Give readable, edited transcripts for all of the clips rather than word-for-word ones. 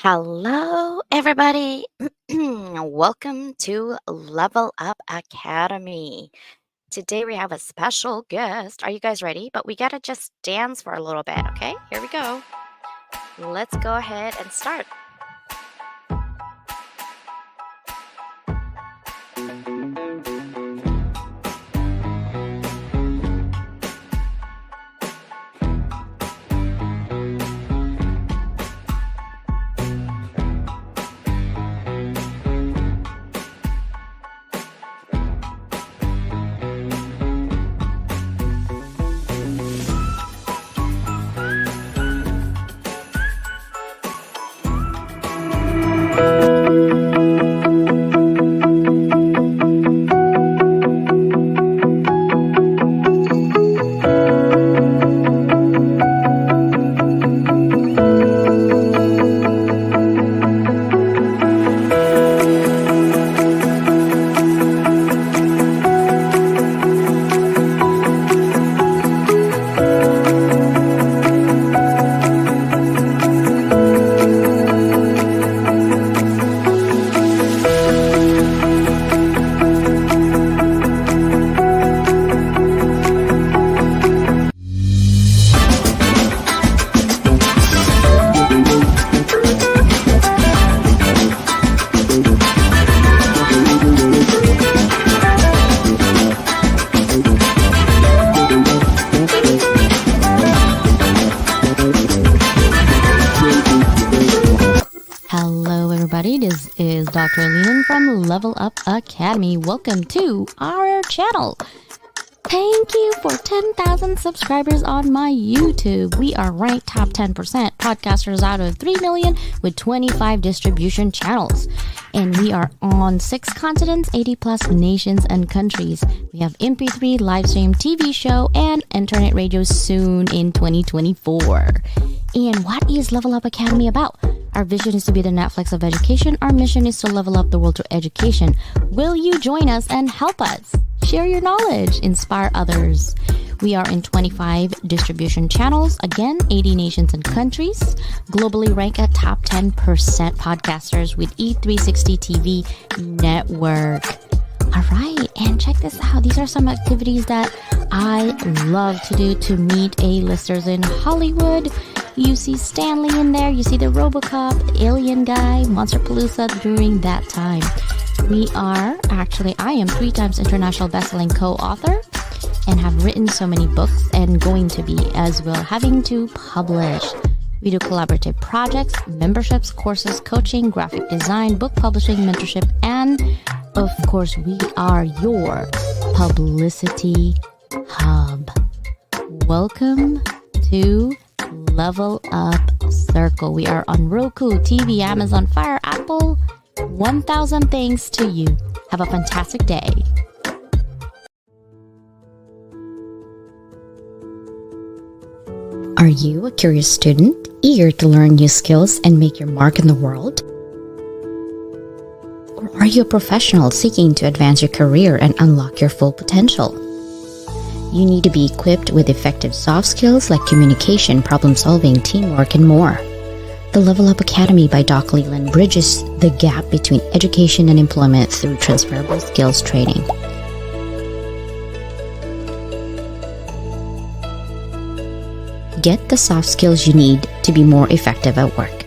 Hello, everybody. Welcome to Level Up Academy. Today we have a special guest. Are you guys ready? But we got to just dance for a little bit, okay? Here we go. Let's go ahead and start. Hello, everybody. This is Dr. Leland from Level Up Academy. Welcome to our channel. Thank you for 10,000 subscribers on my YouTube. We are ranked top 10% podcasters out of 3 million with 25 distribution channels. And we are on 6 continents, 80 plus nations and countries. We have MP3, live stream, TV show, and internet radio soon in 2024. And what is Level Up Academy about? Our vision is to be the Netflix of education. Our mission is to level up the world through education. Will you join us and help us? Share your knowledge, inspire others. We are in 25 distribution channels, again, 80 nations and countries, globally ranked at top 10% podcasters with E360 TV network. All right, and check this out. These are some activities that I love to do to meet A-listers in Hollywood. You see Stanley in there, you see the RoboCop, Alien Guy, Monsterpalooza during that time. I am 3 times international bestselling co-author and have written so many books and going to be as well, having to publish. We do collaborative projects, memberships, courses, coaching, graphic design, book publishing, mentorship, and of course, we are your publicity hub. Welcome to Level Up Circle. We are on Roku, TV, Amazon Fire, Apple. 1,000 thanks to you. Have a fantastic day. Are you a curious student, eager to learn new skills and make your mark in the world? Or are you a professional seeking to advance your career and unlock your full potential? You need to be equipped with effective soft skills like communication, problem solving, teamwork, and more. The Level Up Academy by Doc Leland bridges the gap between education and employment through transferable skills training. Get the soft skills you need to be more effective at work.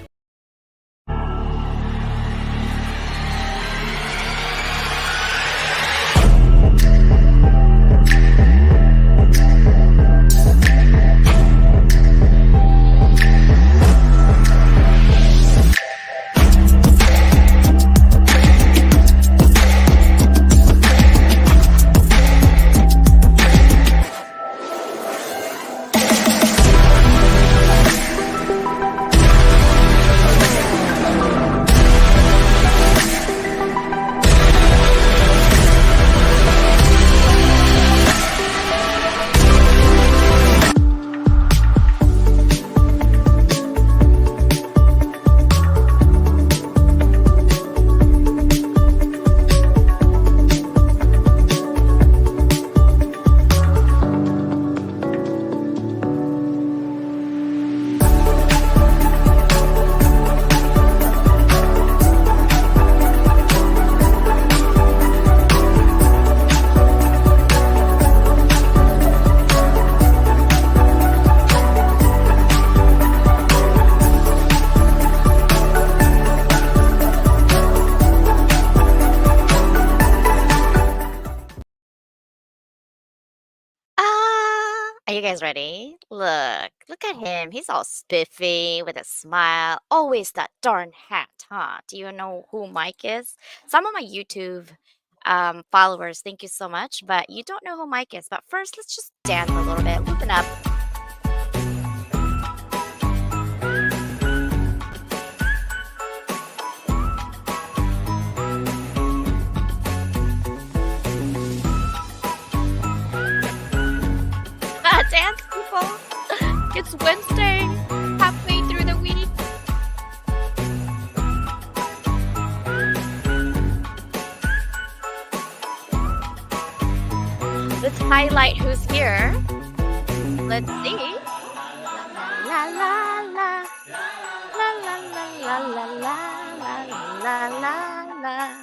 Are you guys ready? Look at him. He's all spiffy with a smile. Always that darn hat, huh? Do you know who Mike is? Some of my YouTube followers, thank you so much, but you don't know who Mike is. But first, let's just dance a little bit. Listen up. Dance, people. It's Wednesday, halfway through the week. Let's highlight who's here. Let's see. La la la la la la la la la la la la la.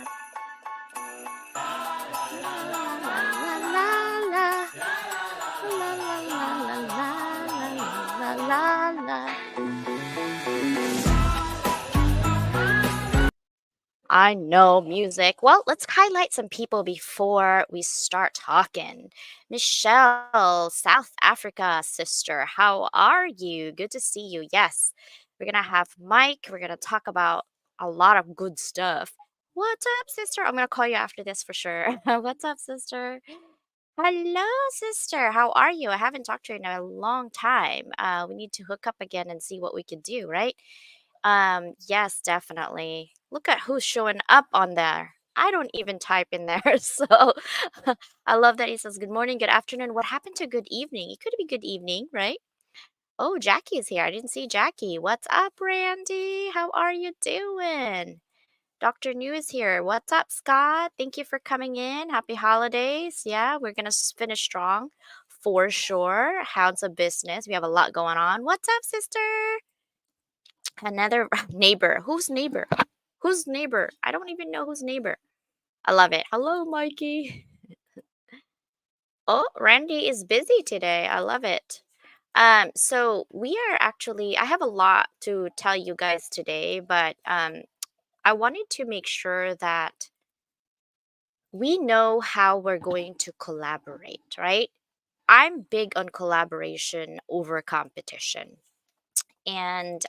I know music. Well, let's highlight some people before we start talking. Michelle, South Africa sister, how are you? Good to see you. Yes, we're going to have Mike. We're going to talk about a lot of good stuff. What's up, sister? I'm going to call you after this for sure. What's up, sister? Hello, sister. How are you? I haven't talked to you in a long time. We need to hook up again and see what we could do, right? Yes, definitely. Look at who's showing up on there. I don't even type in there. So I love that he says good morning, good afternoon. What happened to good evening? It could be good evening, right? Oh, Jackie's here. I didn't see Jackie. What's up, Randy? How are you doing? Dr. New is here. What's up, Scott? Thank you for coming in. Happy holidays. Yeah, we're going to finish strong for sure. How's the business? We have a lot going on. What's up, sister? Another neighbor. Who's neighbor? Who's neighbor? I don't even know who's neighbor. I love it. Hello, Mikey. Oh, Randy is busy today. I love it. So we are actually, I have a lot to tell you guys today, but I wanted to make sure that we know how we're going to collaborate, right? I'm big on collaboration over competition. And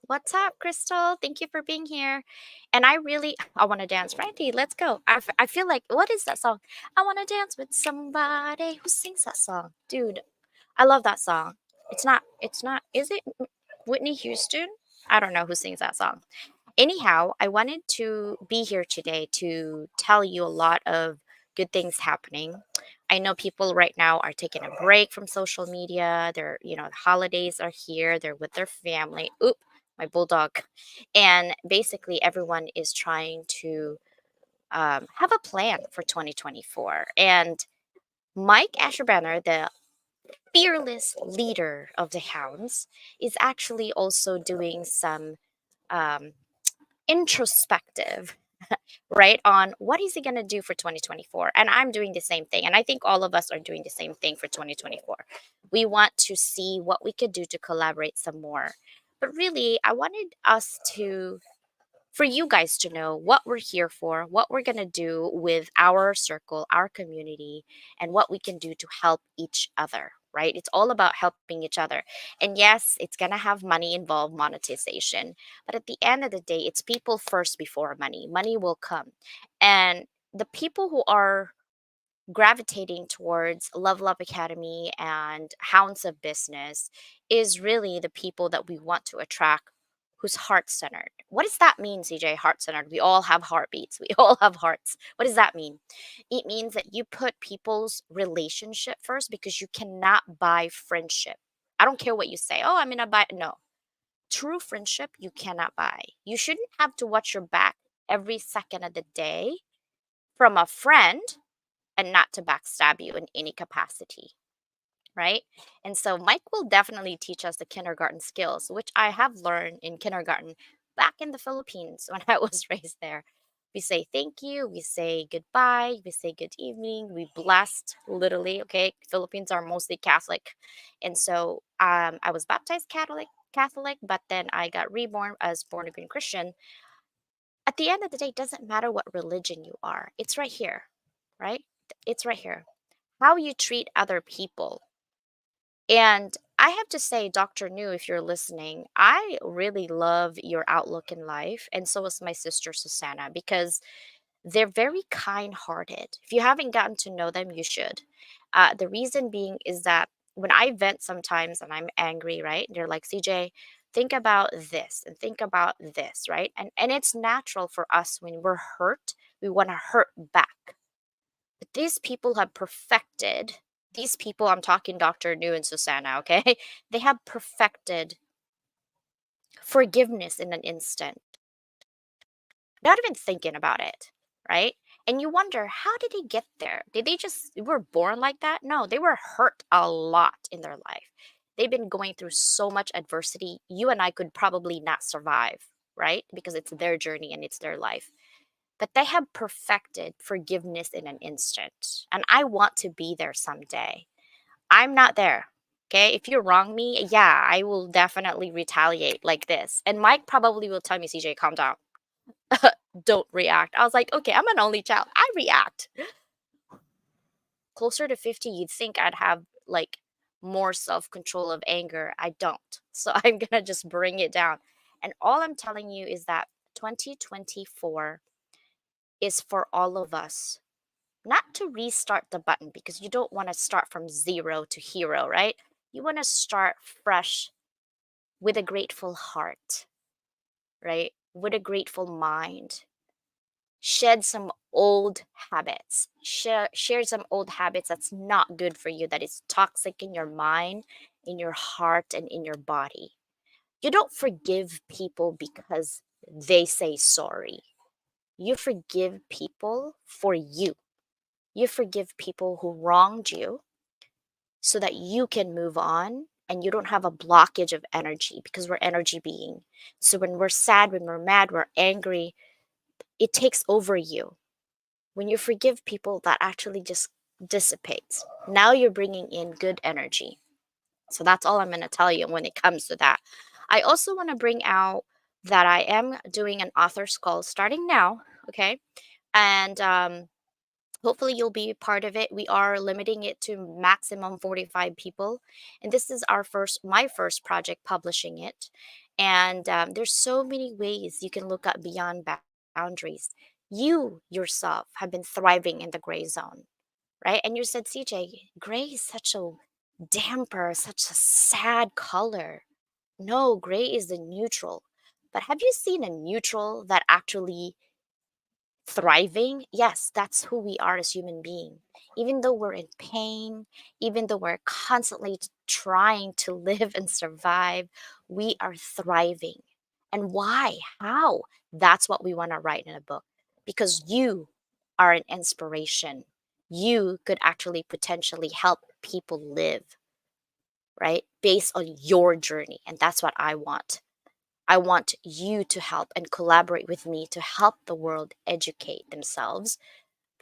what's up, Crystal? Thank you for being here. And I want to dance. Randy, let's go. I feel like, what is that song? I want to dance with somebody who sings that song. Dude, I love that song. Is it Whitney Houston? I don't know who sings that song. Anyhow, I wanted to be here today to tell you a lot of good things happening. I know people right now are taking a break from social media. The holidays are here. They're with their family. Oop, my bulldog. And basically, everyone is trying to have a plan for 2024. And Mike Asherbanner, the fearless leader of the Hounds, is actually also doing some um, introspective, right, on what is he going to do for 2024. And I'm doing the same thing, and I think all of us are doing the same thing for 2024. We want to see what we could do to collaborate some more, but really I wanted us to for you guys to know what we're here for, what we're going to do with our circle, our community, and what we can do to help each other, right? It's all about helping each other. And yes, it's going to have money involved, monetization. But at the end of the day, it's people first before money. Money will come. And the people who are gravitating towards Level Up Academy and Hounds of Business is really the people that we want to attract who's heart centered. What does that mean, CJ? Heart centered. We all have heartbeats. We all have hearts. What does that mean? It means that you put people's relationship first because you cannot buy friendship. I don't care what you say. Oh, I'm going to buy. No. True friendship, you cannot buy. You shouldn't have to watch your back every second of the day from a friend and not to backstab you in any capacity, right? And so Mike will definitely teach us the kindergarten skills, which I have learned in kindergarten back in the Philippines when I was raised there. We say thank you, we say goodbye, we say good evening, we blessed literally. Okay, Philippines are mostly Catholic, and so I was baptized Catholic, but then I got reborn as born again Christian. At the end of the day, it doesn't matter what religion you are. It's right here, right? It's right here. How you treat other people And I have to say, Dr. New, if you're listening, I really love your outlook in life. And so is my sister Susanna, because they're very kind hearted. If you haven't gotten to know them, you should. The reason being is that when I vent sometimes and I'm angry, right? They're like, CJ, think about this and think about this, right? And it's natural for us when we're hurt, we want to hurt back. But these people have perfected, these people, I'm talking Dr. New and Susanna, okay? They have perfected forgiveness in an instant, not even thinking about it, right? And you wonder, how did he get there? Did they just were born like that? No, they were hurt a lot in their life. They've been going through so much adversity. You and I could probably not survive, right? Because it's their journey and it's their life. But they have perfected forgiveness in an instant. And I want to be there someday. I'm not there. Okay. If you wrong me, yeah, I will definitely retaliate like this. And Mike probably will tell me, CJ, calm down. Don't react. I was like, okay, I'm an only child. I react. Closer to 50, you'd think I'd have like more self control of anger. I don't. So I'm going to just bring it down. And all I'm telling you is that 2024 is for all of us, not to restart the button because you don't want to start from zero to hero, right? You want to start fresh with a grateful heart, right? With a grateful mind. Shed some old habits. Share some old habits that's not good for you, that is toxic in your mind, in your heart, and in your body. You don't forgive people because they say sorry. You forgive people for you. You forgive people who wronged you so that you can move on and you don't have a blockage of energy because we're energy being. So when we're sad, when we're mad, we're angry, it takes over you. When you forgive people, that actually just dissipates. Now you're bringing in good energy. So that's all I'm going to tell you when it comes to that. I also want to bring out that I am doing an author's call starting now. Okay. And hopefully you'll be part of it. We are limiting it to maximum 45 people. And this is my first project publishing it. And there's so many ways you can look up beyond boundaries. You yourself have been thriving in the gray zone, right? And you said, CJ, gray is such a damper, such a sad color. No, gray is the neutral. But have you seen a neutral that actually thriving? Yes, that's who we are as human beings. Even though we're in pain, even though we're constantly trying to live and survive, we are thriving. And why? How? That's what we want to write in a book, because you are an inspiration. You could actually potentially help people live, right? Based on your journey. And that's what I want. I want you to help and collaborate with me to help the world educate themselves,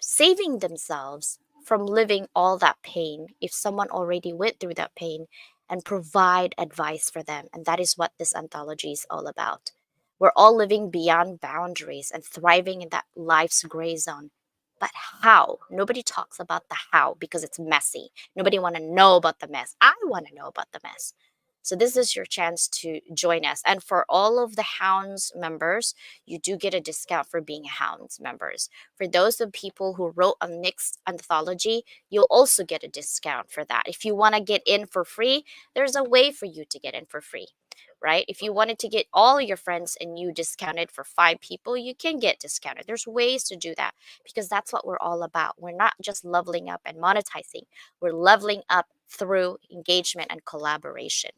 saving themselves from living all that pain if someone already went through that pain, and provide advice for them. And that is what this anthology is all about. We're all living beyond boundaries and thriving in that life's gray zone. But how? Nobody talks about the how because it's messy. Nobody want to know about the mess. I want to know about the mess. So this is your chance to join us. And for all of the Hounds members, you do get a discount for being Hounds members. For those of people who wrote a mixed anthology, you'll also get a discount for that. If you want to get in for free, there's a way for you to get in for free, right? If you wanted to get all your friends and you discounted for 5 people, you can get discounted. There's ways to do that because that's what we're all about. We're not just leveling up and monetizing, we're leveling up through engagement and collaboration.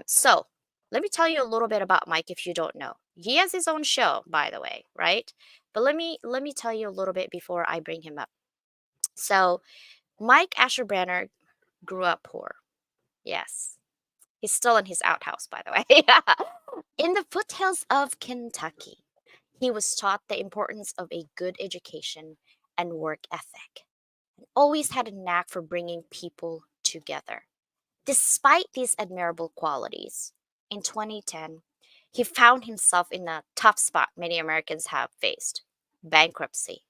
So let me tell you a little bit about Mike if you don't know. He has his own show, by the way, right? But let me tell you a little bit before I bring him up. So Mike Asherbranner grew up poor. Yes. He's still in his outhouse, by the way. In the foothills of Kentucky, he was taught the importance of a good education and work ethic, and always had a knack for bringing people together. Despite these admirable qualities, in 2010, he found himself in a tough spot many Americans have faced: bankruptcy.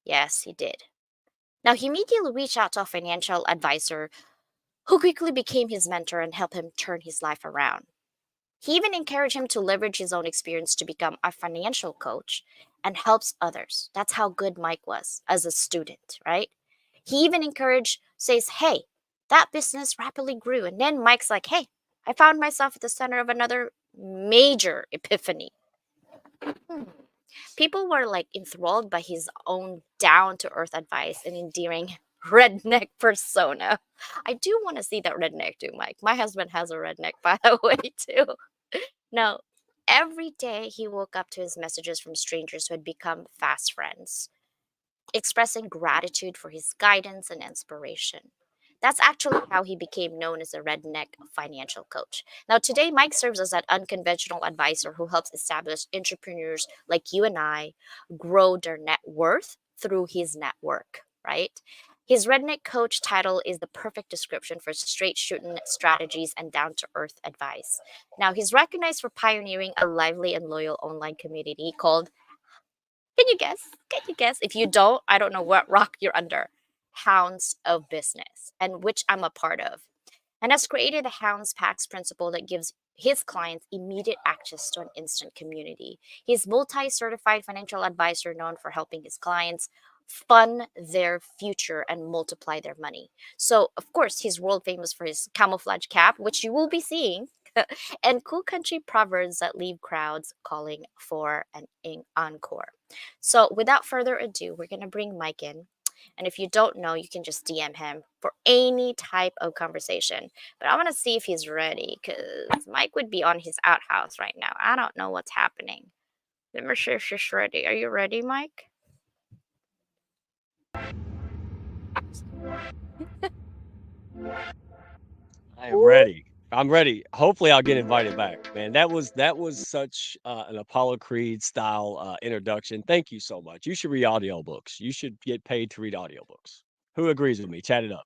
Yes, he did. Now, he immediately reached out to a financial advisor who quickly became his mentor and helped him turn his life around. He even encouraged him to leverage his own experience to become a financial coach and helps others. That's how good Mike was as a student, right? He even encouraged, says, hey, that business rapidly grew. And then Mike's like, hey, I found myself at the center of another major epiphany. Hmm. People were like enthralled by his own down to earth advice and endearing redneck persona. I do want to see that redneck too, Mike. My husband has a redneck, by the way, too. No, every day he woke up to his messages from strangers who had become fast friends, expressing gratitude for his guidance and inspiration. That's actually how he became known as a redneck financial coach. Now, today, Mike serves as an unconventional advisor who helps establish entrepreneurs like you and I grow their net worth through his network, right? His redneck coach title is the perfect description for straight shooting strategies and down to earth advice. Now, he's recognized for pioneering a lively and loyal online community called, can you guess? Can you guess? If you don't, I don't know what rock you're under. Hounds of Business, and which I'm a part of, and has created the Hounds Packs principle that gives his clients immediate access to an instant community. He's multi-certified financial advisor known for helping his clients fund their future and multiply their money. So, of course, he's world famous for his camouflage cap, which you will be seeing, and cool country proverbs that leave crowds calling for an encore. So, without further ado, we're going to bring Mike in. And if you don't know, you can just DM him for any type of conversation. But I want to see if he's ready because Mike would be on his outhouse right now. I don't know what's happening. Let me see if she's ready. Are you ready, Mike? I am Ooh. ready. I'm ready. Hopefully, I'll get invited back, man. That was such an Apollo Creed style introduction. Thank you so much. You should read audiobooks. You should get paid to read audiobooks. Who agrees with me? Chat it up.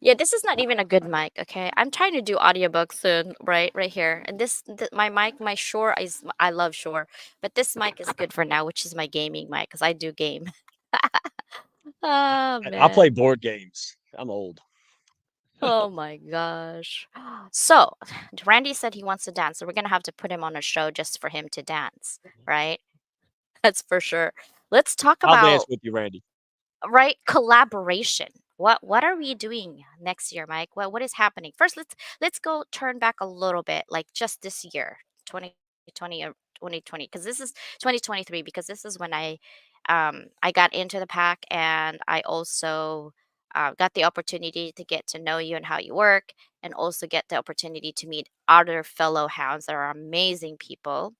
Yeah, this is not even a good mic, okay? I'm trying to do audiobooks soon, right here. And my mic, my Shure is I love Shure, but this mic is good for now, which is my gaming mic because I do game. Oh I play man. board games. I'm old. Oh my gosh. So, Randy said he wants to dance, so we're gonna have to put him on a show just for him to dance, right? That's for sure. Let's talk I'll dance about, with you, Randy. right, collaboration. What are we doing next year, Mike? What is happening? First, let's go turn back a little bit, like just this year, 2020 or 2020, because this is 2023, because this is when I got into the pack, and I also got the opportunity to get to know you and how you work, and also get the opportunity to meet other fellow hounds that are amazing people.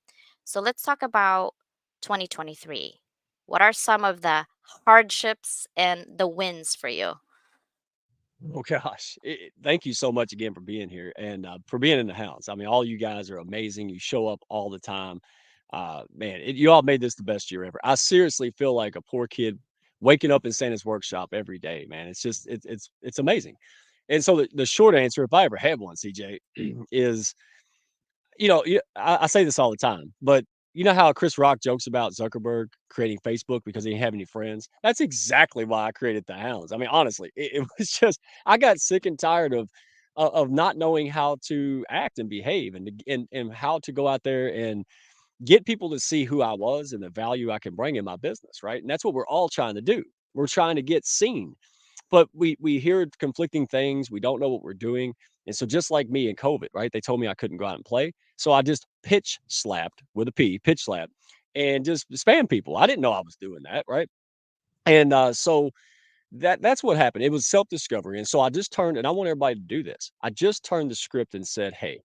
So let's talk about 2023. What are some of the hardships and the wins for you? Oh gosh. Thank you so much again for being here and for being in the house. I mean, all you guys are amazing. You show up all the time. Man, you all made this the best year ever. I seriously feel like a poor kid waking up in Santa's workshop every day, man. It's just it's amazing. And so the short answer, if I ever had one, CJ, is I say this all the time, but you know how Chris Rock jokes about Zuckerberg creating Facebook because he didn't have any friends? That's exactly why I created the Hounds. I mean, honestly, it was just I got sick and tired of not knowing how to act and behave and how to go out there and get people to see who I was and the value I can bring in my business, right? And that's what we're all trying to do. We're trying to get seen, but we hear conflicting things. We don't know what we're doing. And so just like me in COVID, right? They told me I couldn't go out and play. So I just pitch slapped with a P, pitch slap, and just spam people. I didn't know I was doing that, right? And so that's what happened. It was self-discovery. And so I just turned, and I want everybody to do this. I just turned the script and said, hey,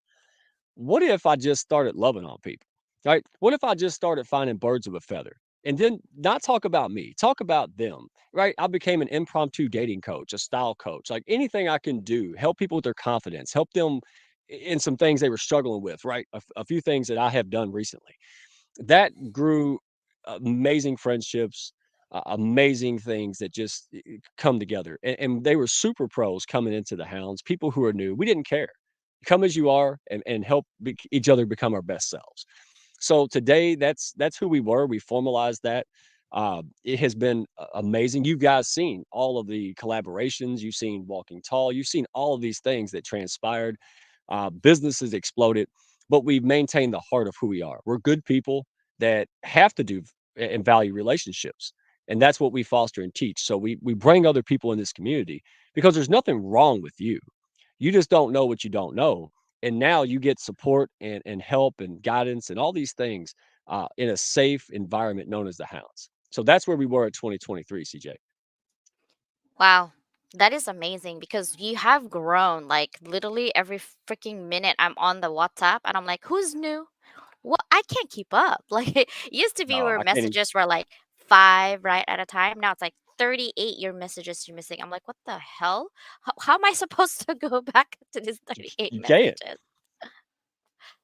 what if I just started loving on people? Right? What if I just started finding birds of a feather? And then not talk about me, talk about them, right? I became an impromptu dating coach, a style coach, like anything I can do, help people with their confidence, help them in some things they were struggling with, right? A few things that I have done recently that grew amazing friendships, amazing things that just come together. And they were super pros coming into the Hounds, people who are new. We didn't care. Come as you are and help each other become our best selves. So today, that's who we were. We formalized that. It has been amazing. You guys seen all of the collaborations. You've seen Walking Tall. You've seen all of these things that transpired. Businesses exploded, but we've maintained the heart of who we are. We're good people that have to do and value relationships, and that's what we foster and teach. So we bring other people in this community because there's nothing wrong with you. You just don't know what you don't know. And now you get support and help and guidance and all these things in a safe environment known as the Hounds. So that's where we were at 2023, CJ. Wow. That is amazing because you have grown like literally every freaking minute I'm on the WhatsApp and I'm like, who's new? Well, I can't keep up. Like it used to be No, where I can't even. messages were like five right at a time. Now it's like 38 your messages you're missing. I'm like, what the hell? How am I supposed to go back to these 38 You can't. messages?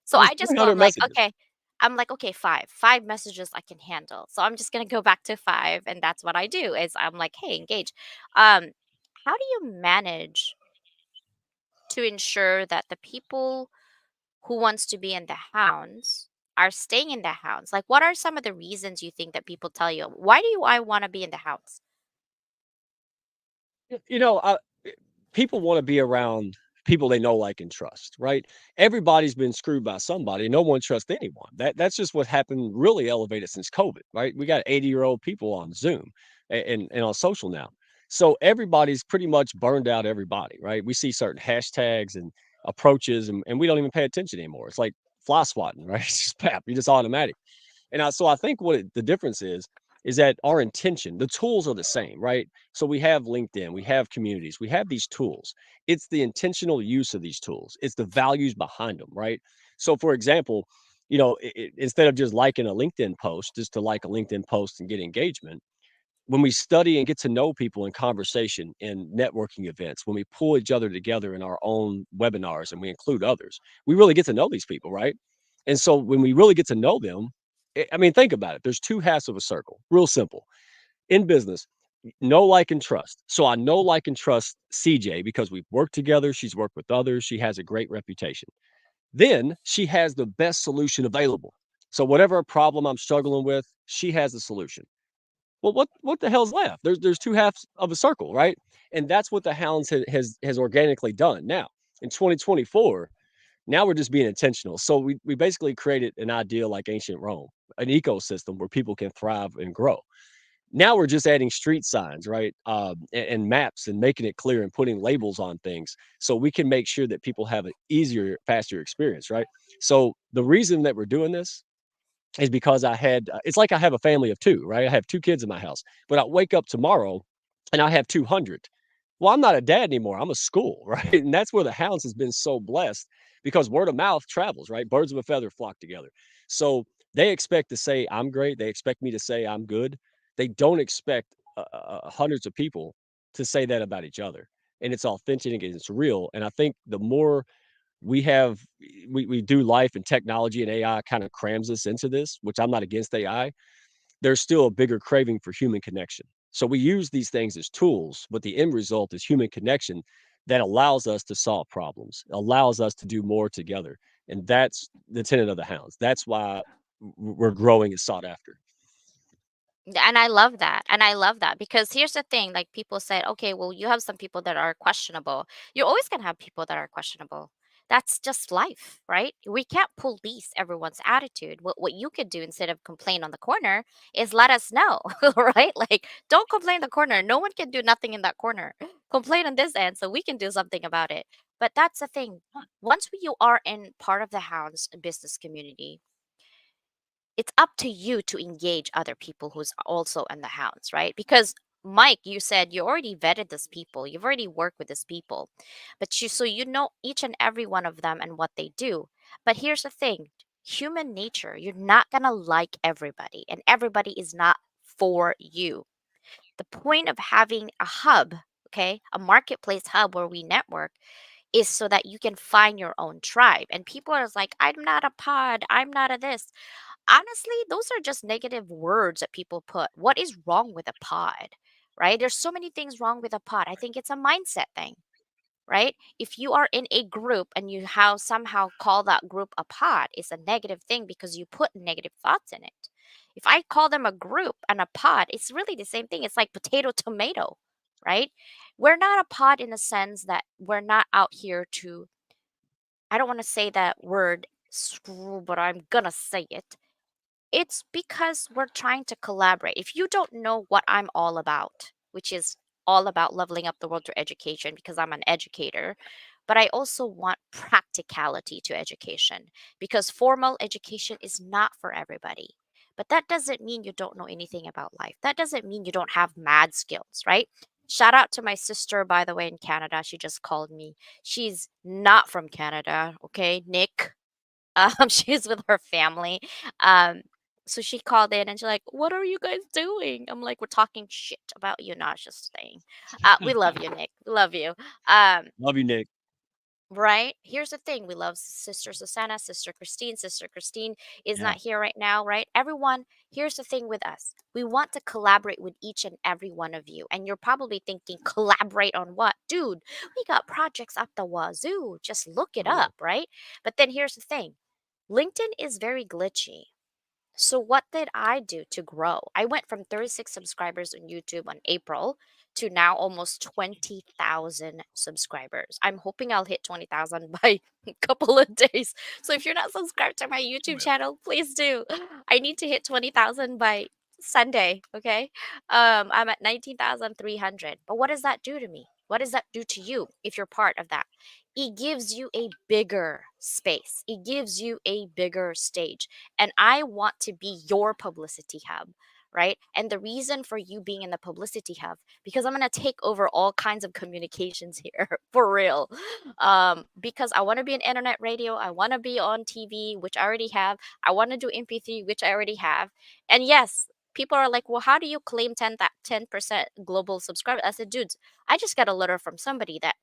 So There's I just go, 300 I'm like, messages. okay. I'm like, okay, five messages I can handle. So I'm just gonna go back to five, and that's what I do. Is I'm like, hey, engage. Um, how do you manage to ensure that the people who wants to be in the hounds are staying in the hounds? Like, what are some of the reasons you think that people tell you, why do I want to be in the hounds? You know, people want to be around people they know, like, and trust, right? Everybody's been screwed by somebody. No one trusts anyone. That's just what happened. Really elevated since COVID, right? We got 80-year-old people on Zoom and on social now, so everybody's pretty much burned out. Everybody, right? We see certain hashtags and approaches, and we don't even pay attention anymore. It's like fly swatting, right? It's just pap. You're just automatic. And so I think the difference is that our intention, the tools are the same, right? So we have LinkedIn, we have communities, we have these tools. It's the intentional use of these tools. It's the values behind them, right? So for example, instead of just liking a LinkedIn post, just to like a LinkedIn post and get engagement, when we study and get to know people in conversation in networking events, when we pull each other together in our own webinars and we include others, we really get to know these people, right? And so when we really get to know them, I mean, think about it. There's two halves of a circle, real simple. In business, know, like, and trust. So I know, like, and trust CJ because we've worked together. She's worked with others. She has a great reputation. Then she has the best solution available. So whatever problem I'm struggling with, she has the solution. Well, what the hell's left? There's two halves of a circle, right? And that's what the Hounds has organically done. Now, in 2024, now we're just being intentional. So we basically created an ideal like ancient Rome, an ecosystem where people can thrive and grow. Now we're just adding street signs, right? And maps and making it clear and putting labels on things so we can make sure that people have an easier, faster experience, right? So the reason that we're doing this is because it's like I have a family of 2, right? I have 2 kids in my house, but I wake up tomorrow and I have 200. Well, I'm not a dad anymore. I'm a school, right? And that's where the Hounds has been so blessed because word of mouth travels, right? Birds of a feather flock together. So they expect to say I'm great. They expect me to say I'm good. They don't expect hundreds of people to say that about each other. And it's authentic and it's real. And I think the more we have we do life and technology and AI kind of crams us into this, which I'm not against AI, there's still a bigger craving for human connection. So we use these things as tools, but the end result is human connection that allows us to solve problems, allows us to do more together. And that's the tenet of the Hounds. That's why we're growing and sought after. And I love that. And I love that because here's the thing, like people said, okay, well, you have some people that are questionable. You're always going to have people that are questionable. That's just life, right? We can't police everyone's attitude. What you could do instead of complain on the corner is let us know, right? Like, don't complain in the corner. No one can do nothing in that corner. Complain on this end so we can do something about it. But that's the thing. Once you are in part of the Hounds business community, it's up to you to engage other people who's also in the hounds, right? Because Mike, you said you already vetted these people, you've already worked with these people, but you so you know each and every one of them and what they do. But here's the thing, human nature, you're not gonna like everybody, and everybody is not for you. The point of having a hub, okay, a marketplace hub where we network is so that you can find your own tribe. And people are like, I'm not a pod, I'm not a this. Honestly, those are just negative words that people put. What is wrong with a pod? Right? There's so many things wrong with a pod. I think it's a mindset thing, right? If you are in a group and you have somehow call that group a pod, it's a negative thing because you put negative thoughts in it. If I call them a group and a pod, it's really the same thing. It's like potato, tomato, right? We're not a pod in the sense that we're not out here to, I don't want to say that word, screw, but I'm gonna say it. It's because we're trying to collaborate. If you don't know what I'm all about, which is all about leveling up the world through education, because I'm an educator, but I also want practicality to education because formal education is not for everybody. But that doesn't mean you don't know anything about life. That doesn't mean you don't have mad skills, right? Shout out to my sister, by the way, in Canada. She just called me. She's not from Canada, okay? Nick. She's with her family. Um, so she called in and she's like, "What are you guys doing?" I'm like, "We're talking shit about you." Not just saying. We love you, Nick. Love you. Um, Love you, Nick. right? Here's the thing: we love Sister Susanna, Sister Christine. Sister Christine is Yeah. not here right now, right? Everyone. Here's the thing with us: we want to collaborate with each and every one of you. And you're probably thinking, collaborate on what, dude? We got projects up the wazoo. Just look it I know. up, right? But then here's the thing: LinkedIn is very glitchy. So, what did I do to grow? I went from 36 subscribers on YouTube on April to now almost 20,000 subscribers. I'm hoping I'll hit 20,000 by a couple of days. So, if you're not subscribed to my YouTube Well, channel, please do. I need to hit 20,000 by Sunday. Okay. I'm at 19,300. But what does that do to me? What does that do to you if you're part of that? It gives you a bigger space, it gives you a bigger stage. And I want to be your publicity hub, right? And the reason for you being in the publicity hub, because I'm going to take over all kinds of communications here for real. Because I want to be in internet radio, I want to be on TV, which I already have. I want to do MP3, which I already have. And yes, people are like, well, how do you claim 10% global subscribers? I said, dudes, I just got a letter from somebody that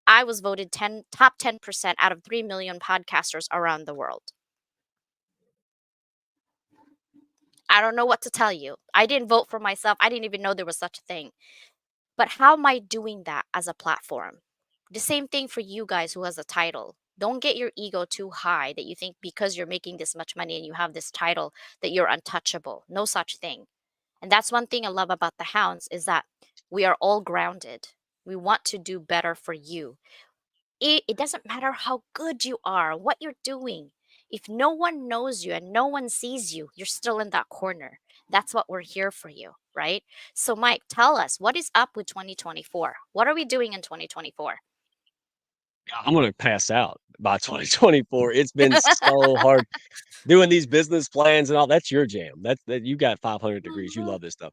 I was voted top 10% out of 3 million podcasters around the world. I don't know what to tell you. I didn't vote for myself. I didn't even know there was such a thing. But how am I doing that as a platform? The same thing for you guys who has a title. Don't get your ego too high that you think because you're making this much money and you have this title that you're untouchable. No such thing. And that's one thing I love about the Hounds is that we are all grounded. We want to do better for you. It doesn't matter how good you are, what you're doing. If no one knows you and no one sees you, you're still in that corner. That's what we're here for you, right? So, Mike, tell us what is up with 2024? What are we doing in 2024? I'm gonna pass out by 2024. It's been so hard doing these business plans and all. That's your jam. That you got 500 degrees. You love this stuff.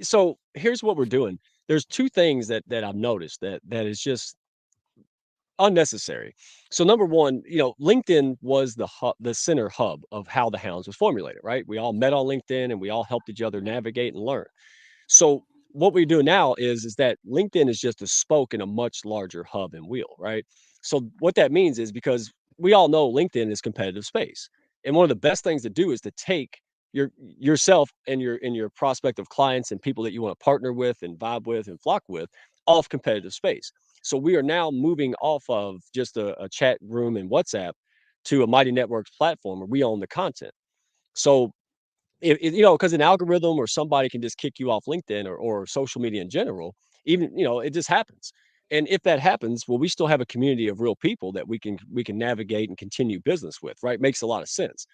So here's what we're doing. There's two things that I've noticed that is just unnecessary. So number one, LinkedIn was the center hub of how the Hounds was formulated, right? We all met on LinkedIn and we all helped each other navigate and learn. So what we do now is that LinkedIn is just a spoke in a much larger hub and wheel, right? So what that means is because we all know LinkedIn is competitive space. And one of the best things to do is to take yourself and your prospective clients and people that you want to partner with and vibe with and flock with off competitive space. So we are now moving off of just a chat room and WhatsApp to a Mighty Networks platform where we own the content. So because an algorithm or somebody can just kick you off LinkedIn or social media in general, even it just happens. And if that happens, well, we still have a community of real people that we can navigate and continue business with, right? Makes a lot of sense.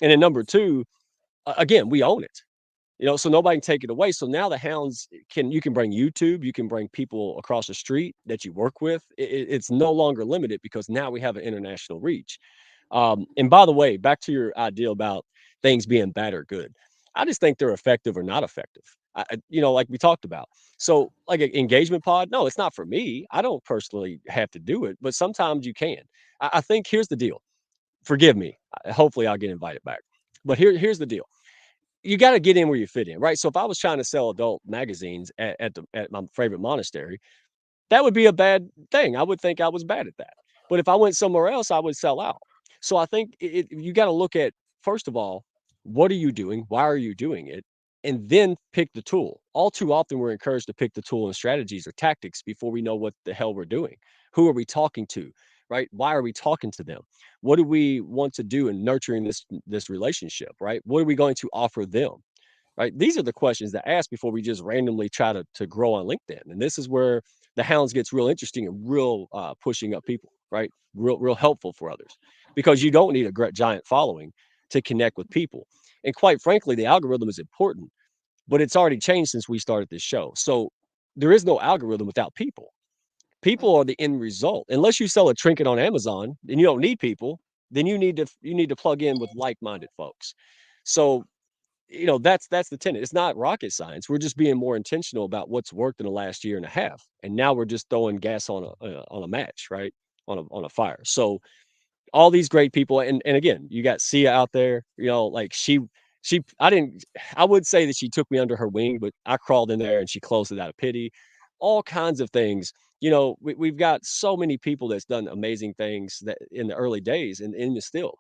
And then number two, again, we own it. So nobody can take it away. So now the Hounds you can bring YouTube, you can bring people across the street that you work with. It's no longer limited because now we have an international reach. And by the way, back to your idea about things being bad or good, I just think they're effective or not effective. Like we talked about. So, like an engagement pod, no, it's not for me. I don't personally have to do it, but sometimes you can. I think here's the deal. Forgive me. Hopefully, I'll get invited back. But here's the deal. You got to get in where you fit in, right? So if I was trying to sell adult magazines at my favorite monastery, that would be a bad thing. I would think I was bad at that. But if I went somewhere else, I would sell out. So I think you got to look at, first of all, what are you doing? Why are you doing it? And then pick the tool. All too often, we're encouraged to pick the tool and strategies or tactics before we know what the hell we're doing. Who are we talking to? right? Why are we talking to them? What do we want to do in nurturing this relationship, right? What are we going to offer them? Right? These are the questions to ask before we just randomly try to grow on LinkedIn. And this is where the hounds gets real interesting and real pushing up people, right? Real helpful for others because you don't need a great giant following to connect with people. And quite frankly, the algorithm is important, but it's already changed since we started this show. So there is no algorithm without people. People are Mhm. the end result. Unless you sell a trinket on Amazon and you don't need people, then you need to plug in with like-minded folks. So that's the tenet. It's not rocket science. We're just being more intentional about what's worked in the last year and a half, and now we're just throwing gas on a match, right? On a fire. So all these great people, and again, you got Sia out there. Like she I didn't I would say that she took me under her wing, but I crawled in there and she closed it out of pity. All kinds of things. We've got so many people that's done amazing things that in the early days and still.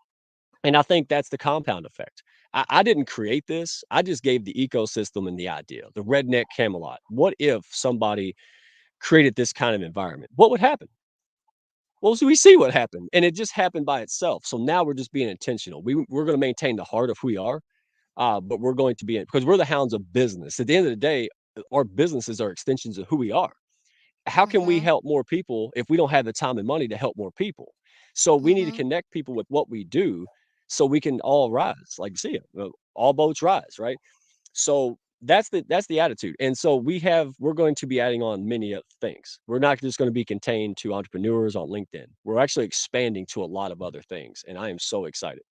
And I think that's the compound effect. I didn't create this. I just gave the ecosystem and the idea, the redneck Camelot. What if somebody created this kind of environment? What would happen? Well, so we see what happened, and it just happened by itself. So now we're just being intentional. We're going to maintain the heart of who we are, but we're going to be because we're the hounds of business. At the end of the day, our businesses are extensions of who we are. How can we Mhm. help more people if we don't have the time and money to help more people? So we need to Mhm. connect people with what we do so we can all rise. Like see it, all boats rise, right? So that's the attitude. And so we're going to be adding on many things. We're not just going to be contained to entrepreneurs on LinkedIn. We're actually expanding to a lot of other things. And I am so excited.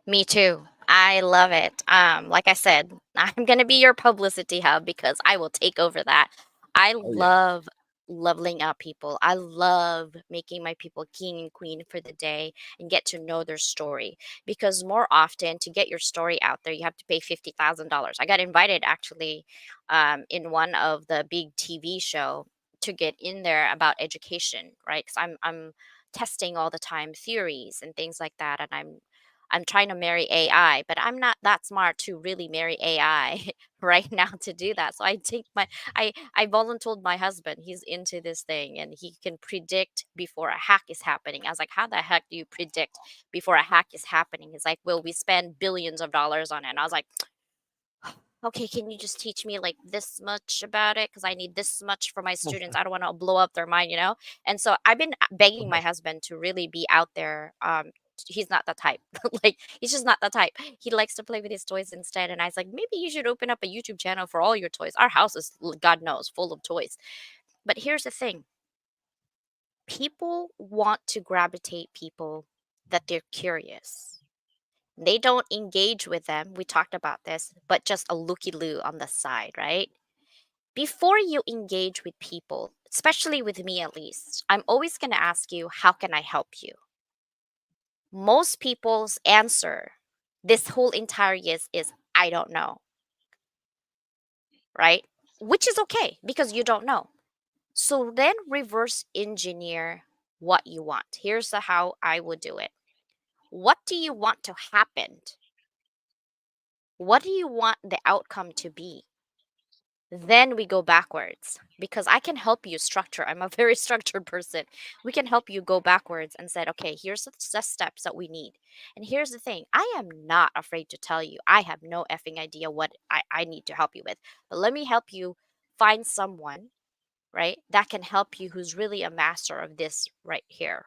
Me too. I love it. Like I said, I'm gonna be your publicity hub because I will take over that. I Oh yeah. love leveling up people. I love making my people king and queen for the day and get to know their story. Because more often, to get your story out there, you have to pay $50,000. I got invited actually in one of the big TV show to get in there about education, right? Because I'm testing all the time theories and things like that, and I'm trying to marry AI, but I'm not that smart to really marry AI right now to do that. So I volunteered my husband. He's into this thing and he can predict before a hack is happening. I was like, how the heck do you predict before a hack is happening? He's like, well, we spend billions of dollars on it. And I was like, okay, can you just teach me like this much about it? Because I need this much for my students. I don't want to blow up their mind. And so I've been begging my husband to really be out there. He's not the type. Like he's just not the type. He likes to play with his toys instead. And I was like, maybe you should open up a YouTube channel for all your toys. Our house is, God knows, full of toys. But here's the thing: people want to gravitate people that they're curious. They don't engage with them. We talked about this, but just a looky loo on the side, right? Before you engage with people, especially with me at least, I'm always going to ask you, how can I help you? Most people's answer this whole entire year is I don't know, right? Which is okay because you don't know. So then reverse engineer what you want. Here's how I would do it. What do you want to happen? What do you want the outcome to be? Then we go backwards because I can help you structure. I'm a very structured person. We can help you go backwards and said, okay, here's the steps that we need. And here's the thing: I am not afraid to tell you, I have no effing idea what I need to help you with. But let me help you find someone, right, that can help you who's really a master of this right here.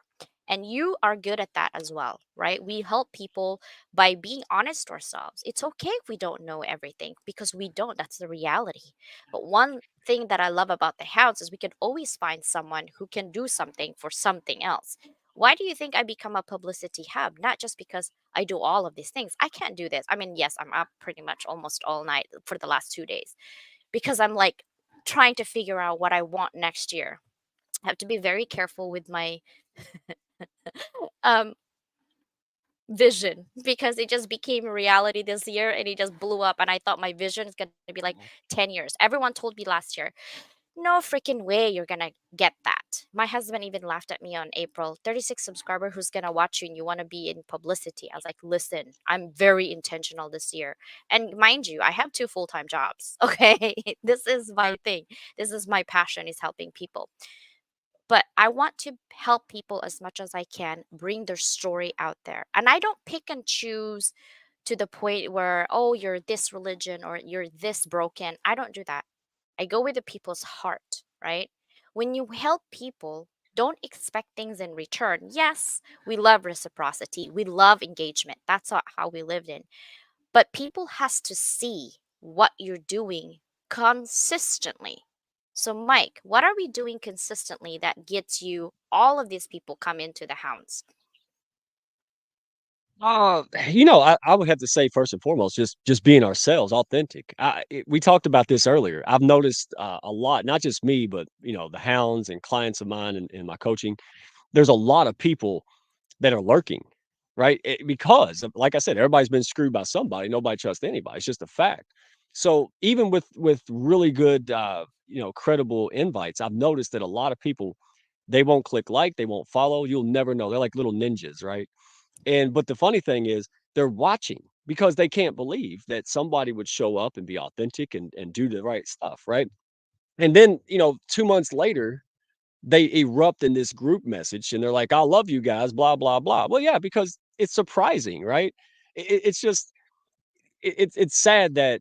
And you are good at that as well, right? We help people by being honest to ourselves. It's okay if we don't know everything because we don't. That's the reality. But one thing that I love about the house is we can always find someone who can do something for something else. Why do you think I become a publicity hub? Not just because I do all of these things. I can't do this. I mean, yes, I'm up pretty much almost all night for the last 2 days because I'm like trying to figure out what I want next year. I have to be very careful with my um vision because it just became a reality this year and it just blew up, and I thought my vision is going to be like 10 years. Everyone told me last year, no freaking way you're going to get that. My husband even laughed at me on April, 36 subscriber who's going to watch you and you want to be in publicity. I was like, listen, I'm very intentional this year. And mind you, I have two full-time jobs. Okay. This is my thing. This is my passion, is helping people. but I want to help people as much as I can bring their story out there. And I don't pick and choose to the point where, oh, you're this religion or you're this broken. I don't do that. I go with the people's heart, right? When you help people, don't expect things in return. Yes, we love reciprocity. We love engagement. That's how we lived in. But people has to see what you're doing consistently. So Mike, what are we doing consistently that gets you all of these people come into the hounds? I would have to say first and foremost, just being ourselves, authentic. We talked about this earlier. I've noticed a lot, not just me, but the hounds and clients of mine in my coaching. There's a lot of people that are lurking, right? Because, like I said, everybody's been screwed by somebody. Nobody trusts anybody. It's just a fact. So even with really good, credible invites, I've noticed that a lot of people they won't click like, they won't follow. You'll never know. They're like little ninjas, right? And but the funny thing is they're watching because they can't believe that somebody would show up and be authentic and do the right stuff, right? And then, 2 months later, they erupt in this group message and they're like, "I love you guys, blah, blah, blah." Well, yeah, because it's surprising, right? It's just it's sad that,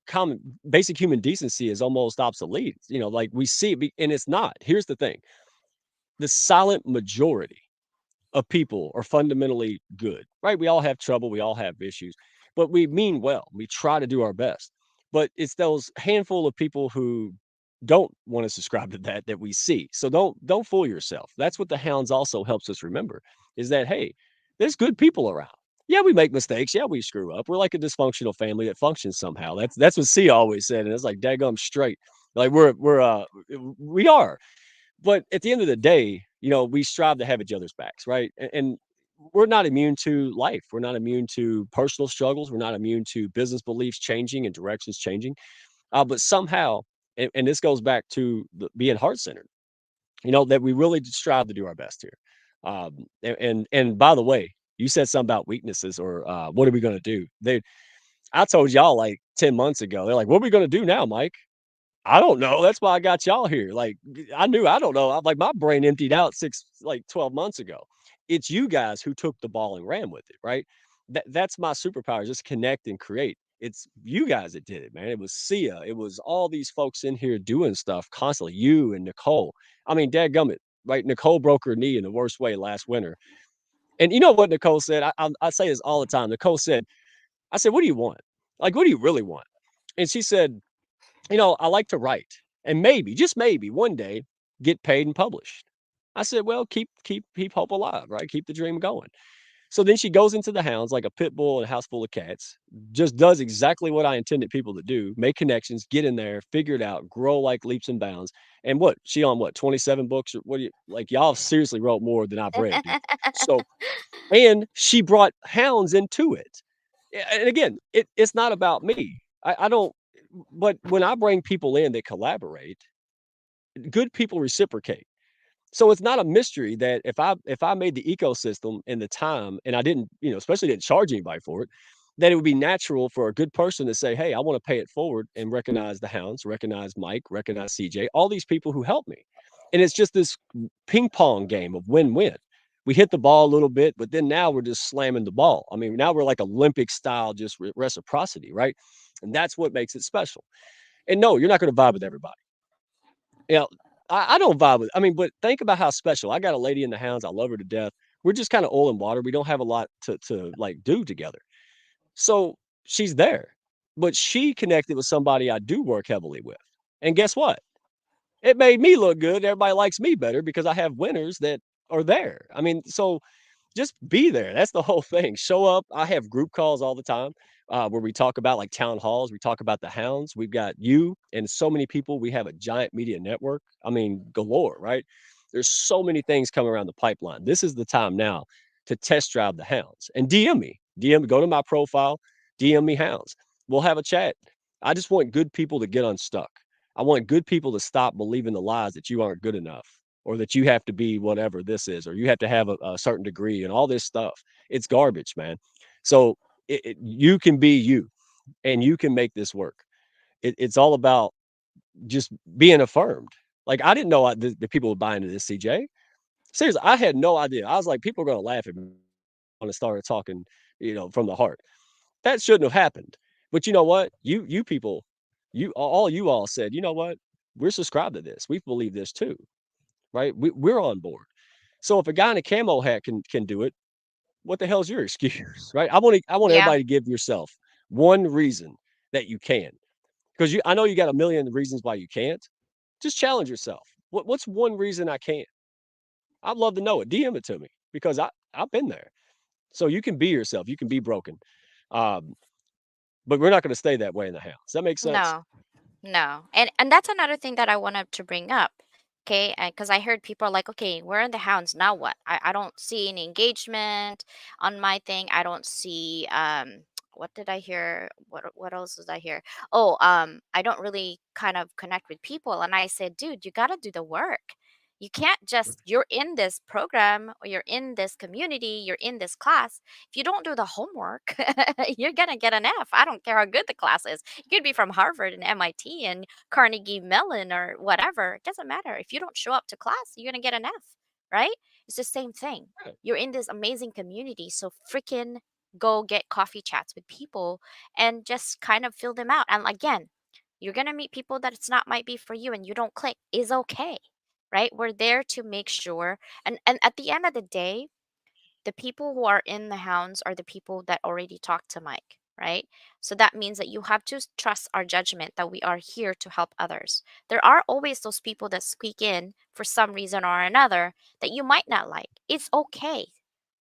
common basic human decency is almost obsolete. Like we see it, and it's not. Here's the thing: the silent majority of people are fundamentally good, right? We all have trouble, we all have issues, but we mean well. We try to do our best. But it's those handful of people who don't want to subscribe to that we see. So don't fool yourself. That's what the hounds also helps us remember is that hey, there's good people around. Yeah, we make mistakes. Yeah, we screw up. We're like a dysfunctional family that functions somehow. That's what C always said, and it's like daggum straight. Like we are. But at the end of the day, we strive to have each other's backs, right? And we're not immune to life. We're not immune to personal struggles. We're not immune to business beliefs changing and directions changing. But somehow, and this goes back to being heart centered, that we really strive to do our best here. And by the way, you said something about weaknesses or what are we going to do? I told y'all like 10 months ago, they're like, what are we going to do now, Mike? I don't know. That's why I got y'all here. Like, I don't know. I'm like, my brain emptied out 12 months ago. It's you guys who took the ball and ran with it, right? That's my superpower, just connect and create. It's you guys that did it, man. It was Sia. It was all these folks in here doing stuff constantly. You and Nicole. I mean, dadgummit, right? Nicole broke her knee in the worst way last winter. And you know what Nicole said? I say this all the time. Nicole said, I said, what do you want? Like, what do you really want? And she said, I like to write and maybe, just maybe one day get paid and published. I said, well, keep hope alive, right? Keep the dream going. So then she goes into the hounds like a pit bull in a house full of cats, just does exactly what I intended people to do, make connections, get in there, figure it out, grow like leaps and bounds. And what she on what 27 books or what do you like y'all seriously wrote more than I've read, people. So and she brought hounds into it. And again, it's not about me. I don't but when I bring people in that collaborate, good people reciprocate. So it's not a mystery that if I made the ecosystem and the time and I didn't, especially didn't charge anybody for it, that it would be natural for a good person to say, "Hey, I want to pay it forward and recognize the hounds, recognize Mike, recognize CJ, all these people who helped me." And it's just this ping pong game of win-win. We hit the ball a little bit, but then now we're just slamming the ball. I mean, now we're like Olympic style, just reciprocity, right? And that's what makes it special. And no, you're not going to vibe with everybody. You know, I don't vibe with. I mean, but think about how special. I got a lady in the hounds. I love her to death. We're just kind of oil and water. We don't have a lot to like do together. So she's there, but she connected with somebody I do work heavily with. And guess what? It made me look good. Everybody likes me better because I have winners that are there. I mean, so just be there. That's the whole thing. Show up. I have group calls all the time where we talk about like town halls. We talk about the hounds. We've got you and so many people. We have a giant media network. I mean, galore, right? There's so many things coming around the pipeline. This is the time now to test drive the hounds and DM me. DM, go to my profile, DM me hounds. We'll have a chat. I just want good people to get unstuck. I want good people to stop believing the lies that you aren't good enough or that you have to be whatever this is, or you have to have a certain degree and all this stuff. It's garbage, man. So you can be you and you can make this work. It's all about just being affirmed. Like, I didn't know the people would buy into this, CJ. Seriously, I had no idea. I was like, people are gonna laugh at me when I started talking, from the heart. That shouldn't have happened. But you know what? You people, you all said, you know what? We're subscribed to this. We believe this too, right? We're on board. So if a guy in a camo hat can do it, what the hell's your excuse, right? I want Yeah. everybody to give yourself one reason that you can, because I know you got a million reasons why you can't. Just challenge yourself. What's one reason I can't? I'd love to know it. DM it to me because I've been there. So you can be yourself. You can be broken. Um, but we're not going to stay that way in the house. Does that make sense? No. No. And that's another thing that I wanted to bring up. Okay, because I heard people are like, okay, we're in the hounds, now what? I don't see any engagement on my thing. I don't see what did I hear? What else did I hear? Oh, I don't really kind of connect with people. And I said, dude, you gotta do the work. You can't just you're in this program or you're in this community, you're in this class. If you don't do the homework, you're gonna get an F. I don't care how good the class is. You could be from Harvard and MIT and Carnegie Mellon or whatever. It doesn't matter. If you don't show up to class, you're going to get an F, right? It's the same thing. Right. You're in this amazing community. So freaking go get coffee chats with people and just kind of fill them out. And again, you're going to meet people that it's not might be for you and you don't click is okay, right? We're there to make sure. And at the end of the day, the people who are in the hounds are the people that already talked to Mike, right? So that means that you have to trust our judgment that we are here to help others. There are always those people that squeak in for some reason or another that you might not like. It's okay,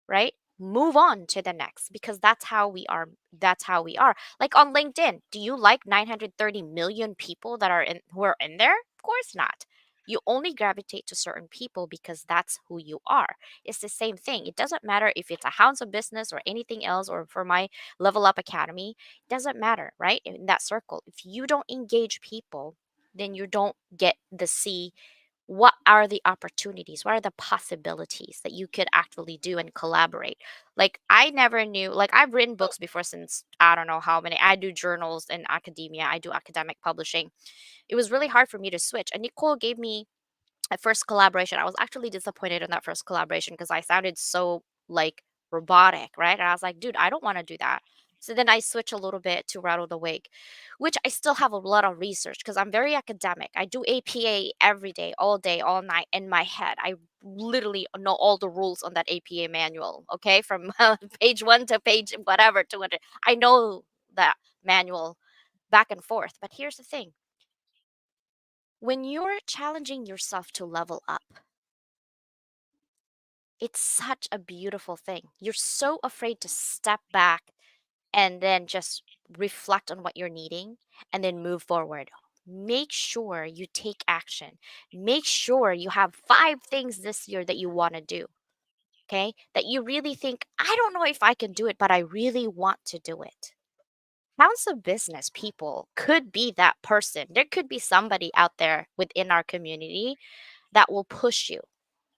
right? Move on to the next because that's how we are. That's how we are. Like on LinkedIn, do you like 930 million people that are in who are in there? Of course not. You only gravitate to certain people because that's who you are. It's the same thing. It doesn't matter if it's a house of business or anything else, or for my Level Up Academy, it doesn't matter, right? In that circle, if you don't engage people, then you don't get the see what are the opportunities, what are the possibilities that you could actually do and collaborate. Like I never knew, like I've written books before since I don't know how many. I do journals in academia, I do academic publishing. It was really hard for me to switch, and Nicole gave me a first collaboration. I was actually disappointed in that first collaboration because I sounded so like robotic, right? And I was like, dude, I don't want to do that. So then I switch a little bit to Rattle the Wig, which I still have a lot of research because I'm very academic. I do APA every day, all night in my head. I literally know all the rules on that APA manual, okay? From page one to page whatever, 200. I know that manual back and forth. But here's the thing, when you're challenging yourself to level up, it's such a beautiful thing. You're so afraid to step back and then just reflect on what you're needing and then move forward. Make sure you take action. Make sure you have 5 things this year that you want to do, okay? That you really think, I don't know if I can do it, but I really want to do it. Counts of business people could be that person. There could be somebody out there within our community that will push you.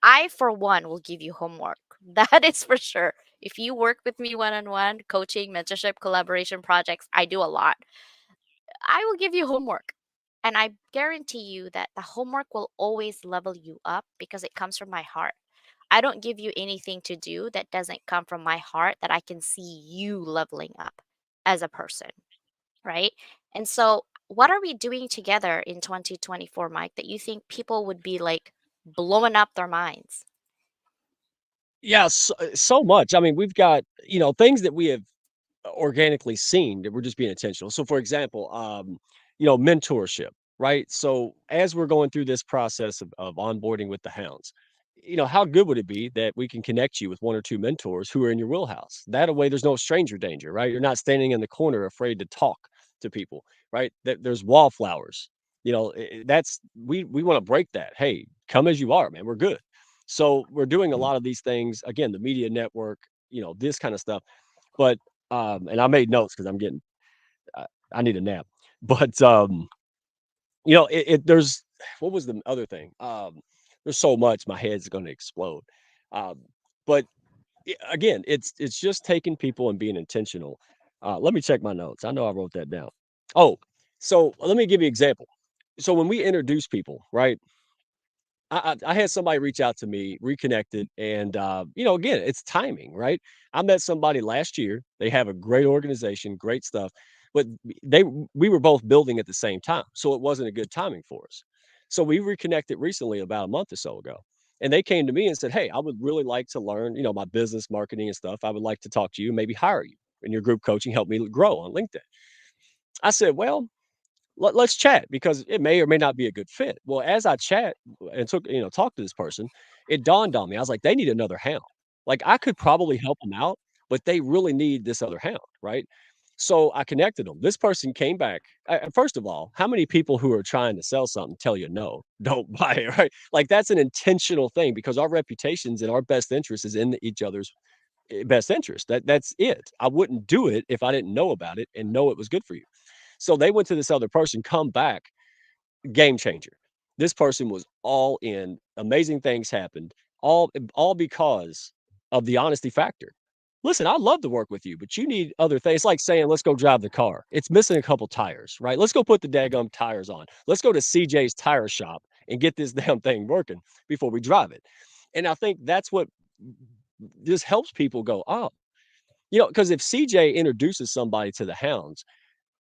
I, for one, will give you homework. That is for sure. If you work with me one on one, coaching, mentorship, collaboration projects, I do a lot. I will give you homework. And I guarantee you that the homework will always level you up because it comes from my heart. I don't give you anything to do that doesn't come from my heart that I can see you leveling up as a person, right? And so, what are we doing together in 2024, Mike, that you think people would be like blowing up their minds? Yeah, so much. I mean, we've got, things that we have organically seen that we're just being intentional. So, for example, mentorship, right? So, as we're going through this process of onboarding with the hounds, how good would it be that we can connect you with one or two mentors who are in your wheelhouse? That way, there's no stranger danger, right? You're not standing in the corner afraid to talk to people, right? That there's wallflowers. That's we want to break that. Hey, come as you are, man. We're good. So we're doing a lot of these things again, the media network, this kind of stuff. But and I made notes because I, I need a nap. But there's what was the other thing? There's so much, my head's going to explode. Um, but again, it's just taking people and being intentional. Let me check my notes. I know I wrote that down. Oh, so let me give you an example. So when we introduce people, right? I had somebody reach out to me, reconnected, and again, it's timing, right? I met somebody last year. They have a great organization, great stuff, but they we were both building at the same time, so it wasn't a good timing for us. So we reconnected recently about a month or so ago, and they came to me and said, "Hey, I would really like to learn, my business marketing and stuff. I would like to talk to you, maybe hire you in your group coaching, help me grow on LinkedIn." I said, "Well, let's chat because it may or may not be a good fit." Well, as I chat and talk to this person, it dawned on me. I was like, they need another hound. Like I could probably help them out, but they really need this other hound, right? So I connected them. This person came back. First of all, how many people who are trying to sell something tell you no, don't buy it, right? Like that's an intentional thing because our reputations and our best interest is in each other's best interest. That's it. I wouldn't do it if I didn't know about it and know it was good for you. So they went to this other person, come back, game changer. This person was all in. Amazing things happened, all because of the honesty factor. Listen, I'd love to work with you, but you need other things. It's like saying, let's go drive the car. It's missing a couple tires, right? Let's go put the daggum tires on. Let's go to CJ's tire shop and get this damn thing working before we drive it. And I think that's what just helps people go, oh, because if CJ introduces somebody to the hounds,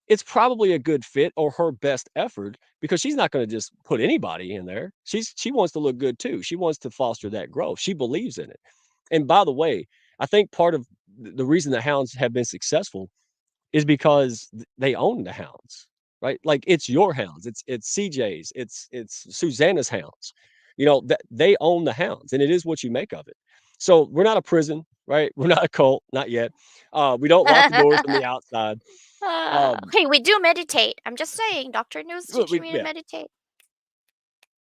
it's probably a good fit or her best effort because she's not going to just put anybody in there. She wants to look good too. She wants to foster that growth. She believes in it. And by the way, I think part of the reason the hounds have been successful is because they own the hounds, right? Like it's your hounds, it's CJ's, it's Susanna's hounds. That they own the hounds, and it is what you make of it. So we're not a prison, right? We're not a cult, not yet. We don't lock the doors from the outside. Hey, we do meditate. I'm just saying, Dr. News teaching me to Yeah, meditate,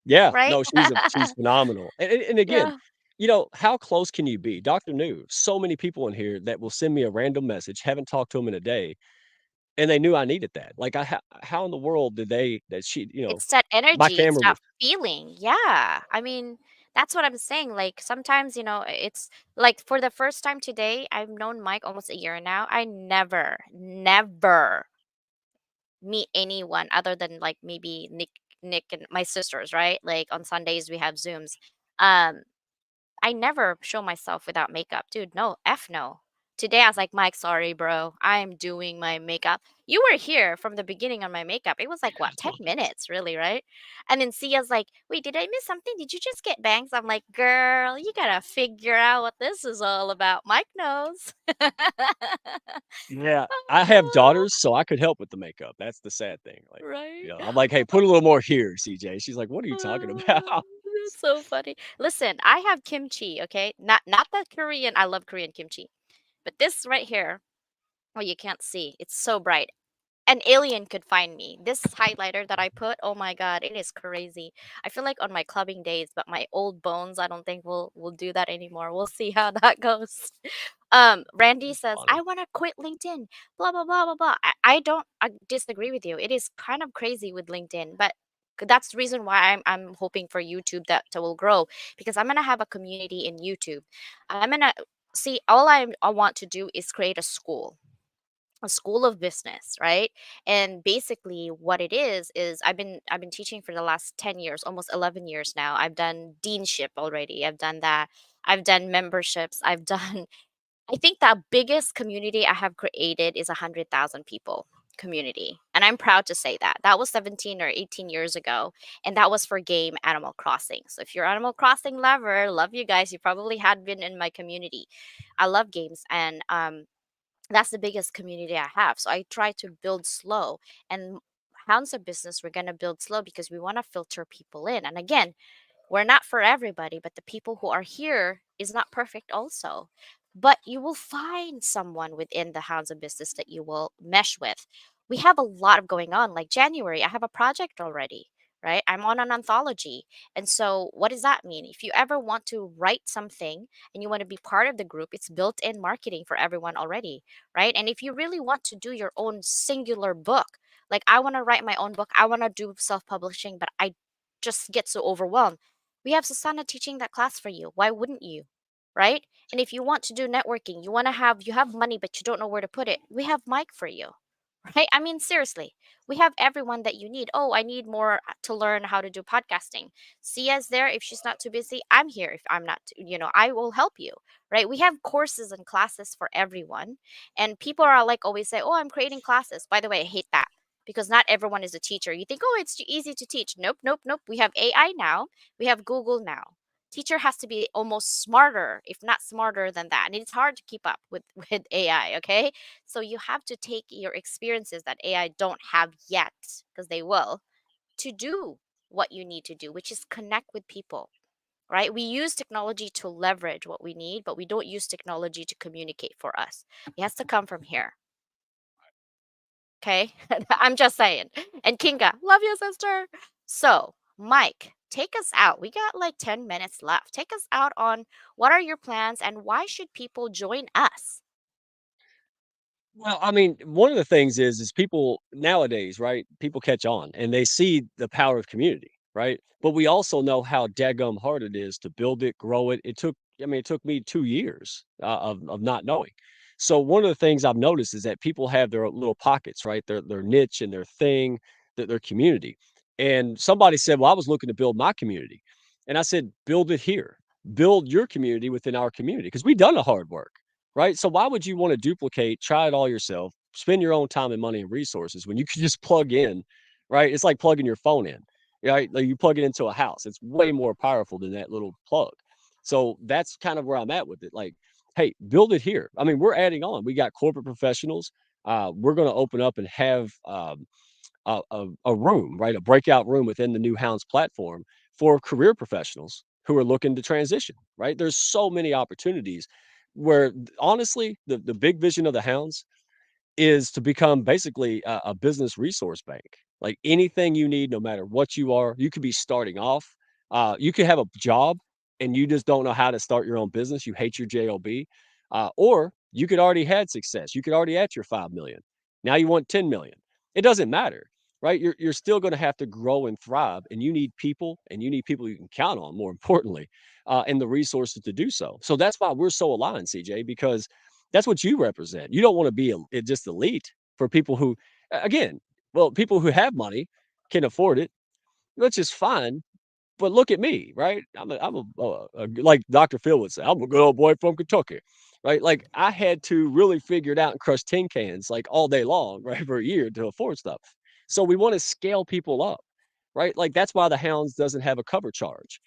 yeah. right? No, she's phenomenal. And again, Yeah. how close can you be? Dr. New, so many people in here that will send me a random message, haven't talked to them in a day, and they knew I needed that. Like, how in the world did they that she, It's that my energy, it's camera that was feeling. Yeah. I mean, that's what I'm saying. Like sometimes, it's like for the first time today, I've known Mike almost a year now. I never meet anyone other than like maybe Nick and my sisters, right? Like on Sundays we have Zooms. Um, I never show myself without makeup. Dude, no, F no. Today I was like, Mike, sorry, bro. I'm doing my makeup. You were here from the beginning on my makeup. It was like, what, 10 minutes, really, right? And then Sia's like, wait, did I miss something? Did you just get bangs? I'm like, girl, you gotta figure out what this is all about. Mike knows. Yeah, I have daughters, so I could help with the makeup. That's the sad thing. Like, Right? I'm like, "Hey, put a little more here, CJ." She's like, "What are you talking about?" That's so funny. Listen, I have kimchi, okay? Not the Korean. I love Korean kimchi. But this right here, oh, you can't see. It's so bright. An alien could find me. This highlighter that I put, oh my god, it is crazy. I feel like on my clubbing days, but my old bones, I don't think will do that anymore. We'll see how that goes. Randy That's says, I funny. want to quit LinkedIn. Blah blah blah blah blah. I don't I disagree with you. It is kind of crazy with LinkedIn, but that's the reason why I'm hoping for YouTube that will grow because I'm gonna have a community in YouTube. I'm gonna see all I want to do is create a school of business, right? And basically what it is I've been teaching for the last 10 years, almost 11 years now. I've done deanship already. I've done that. I've done memberships. I've done I think the biggest community I have created is 100,000 people community. And I'm proud to say that. That was 17 or 18 years ago. And that was for game Animal Crossing. So if you're Animal Crossing lover, love you guys. You probably had been in my community. I love games. And that's the biggest community I have. So I try to build slow. And Hounds of Business, we're going to build slow because we want to filter people in. And again, we're not for everybody, but the people who are here is not perfect also. But you will find someone within the Hounds of Business that you will mesh with. We have a lot of going on. Like January, I have a project already, right? I'm on an anthology. And so what does that mean? If you ever want to write something and you want to be part of the group, it's built in marketing for everyone already, right? And if you really want to do your own singular book, like I want to write my own book, I want to do self publishing, but I just get so overwhelmed. We have Susanna teaching that class for you. Why wouldn't you? Right? And if you want to do networking, you have money but you don't know where to put it. We have Mike for you. right? I mean, seriously, we have everyone that you need. Oh, I need more to learn how to do podcasting. Sia's there. If she's not too busy, I'm here. If I'm not, I will help you, right? We have courses and classes for everyone. And people are like always say, oh, I'm creating classes. By the way, I hate that because not everyone is a teacher. You think, oh, it's too easy to teach. Nope, nope, nope. We have AI now, we have Google now. Teacher has to be almost smarter, if not smarter than that. And it's hard to keep up with, with AI, okay? So you have to take your experiences that AI don't have yet, because they will, to do what you need to do, which is connect with people, right? We use technology to leverage what we need, but we don't use technology to communicate for us. It has to come from here. Okay. I'm just saying. And Kinga, love you, sister. So, Mike, take us out. We got like 10 minutes left. Take us out on what are your plans and why should people join us? Well, I mean, one of the things is people nowadays, right? People catch on and they see the power of community, right? But we also know how daggum hard it is to build it, grow it. It took me 2 years of not knowing. So one of the things I've noticed is that people have their little pockets, right? Their niche and their thing, their community. And somebody said, "Well, I was looking to build my community," and I said, "Build it here. Build your community within our community because we've done the hard work." Right? So why would you want to duplicate, try it all yourself, spend your own time and money and resources when you can just plug in, right? It's like plugging your phone in, right? Like you plug it into a house. It's way more powerful than that little plug. So that's kind of where I'm at with it. Like, hey, build it here. I mean, we're adding on. We got corporate professionals. We're going to open up and have a room, right? A breakout room within the New Hounds platform for career professionals who are looking to transition, right? There's so many opportunities where honestly, the big vision of the Hounds is to become basically a business resource bank. Like anything you need, no matter what you are, you could be starting off. You could have a job and you just don't know how to start your own business. You hate your job, or you could already had success. You could already at your 5 million. Now you want 10 million. It doesn't matter, right? You're still going to have to grow and thrive, and you need people, and you need people you can count on. More importantly, and the resources to do so. So that's why we're so aligned, CJ, because that's what you represent. You don't want to be just elite for people who, again, well, people who have money can afford it, which is fine. But look at me, right? Like Dr. Phil would say, I'm a good old boy from Kentucky, right? Like I had to really figure it out and crush tin cans like all day long, right, for a year to afford stuff. So we want to scale people up, right? Like that's why the Hounds doesn't have a cover charge,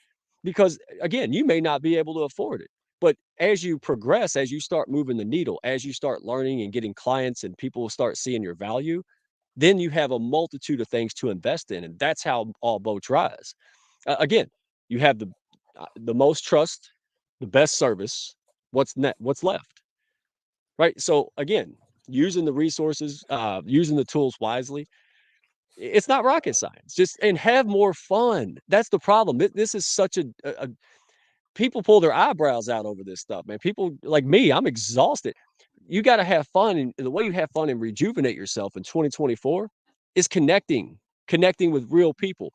because again, you may not be able to afford it. But as you progress, as you start moving the needle, as you start learning and getting clients and people start seeing your value, then you have a multitude of things to invest in. And that's how all boats rise. Again, you have the most trust, the best service. What's left, right? So again, using the resources, using the tools wisely. It's not rocket science. Just and have more fun. That's the problem. This is such a people pull their eyebrows out over this stuff, man. People like me, I'm exhausted. You got to have fun, and the way you have fun and rejuvenate yourself in 2024 is connecting with real people.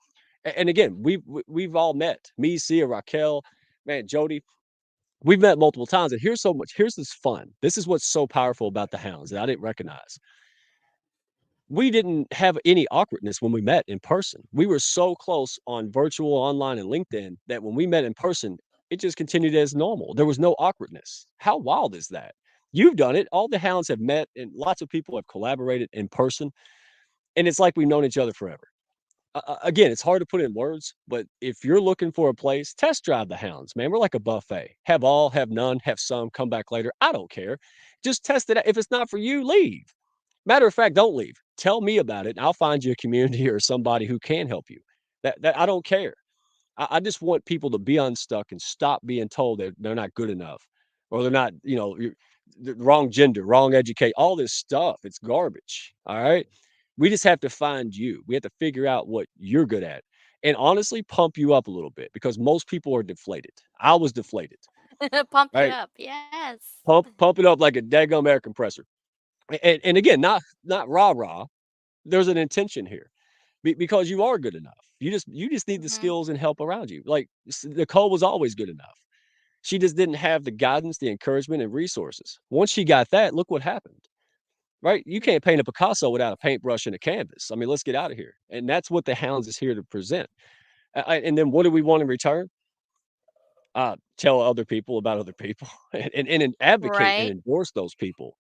And again, we've all met me, Sia, Raquel, man, Jody. We've met multiple times, and here's so much. Here's this fun. This is what's so powerful about the Hounds that I didn't recognize. We didn't have any awkwardness when we met in person. We were so close on virtual, online, and LinkedIn that when we met in person, it just continued as normal. There was no awkwardness. How wild is that? You've done it. All the Hounds have met, and lots of people have collaborated in person, and it's like we've known each other forever. Again, it's hard to put in words, but if you're looking for a place, test drive the Hounds, man. We're like a buffet. Have all, have none, have some, come back later. I don't care. Just test it out. If it's not for you, leave. Matter of fact, don't leave. Tell me about it, and I'll find you a community or somebody who can help you. That I don't care. I just want people to be unstuck and stop being told that they're not good enough or they're not, the wrong gender, wrong educate, all this stuff. It's garbage. All right. We just have to find you. We have to figure out what you're good at and honestly pump you up a little bit because most people are deflated. I was deflated. Pump you Right. up. Yes. Pump it up like a daggum air compressor. And again, not rah rah. There's an intention here because you are good enough. You just need the Hmm. skills and help around you. Like Nicole was always good enough. She just didn't have the guidance, the encouragement, and resources. Once she got that, look what happened. right? You can't paint a Picasso without a paintbrush and a canvas. I mean, let's get out of here. And that's what the Hounds is here to present. And then what do we want in return? Tell other people about other people and advocate and Right? endorse those people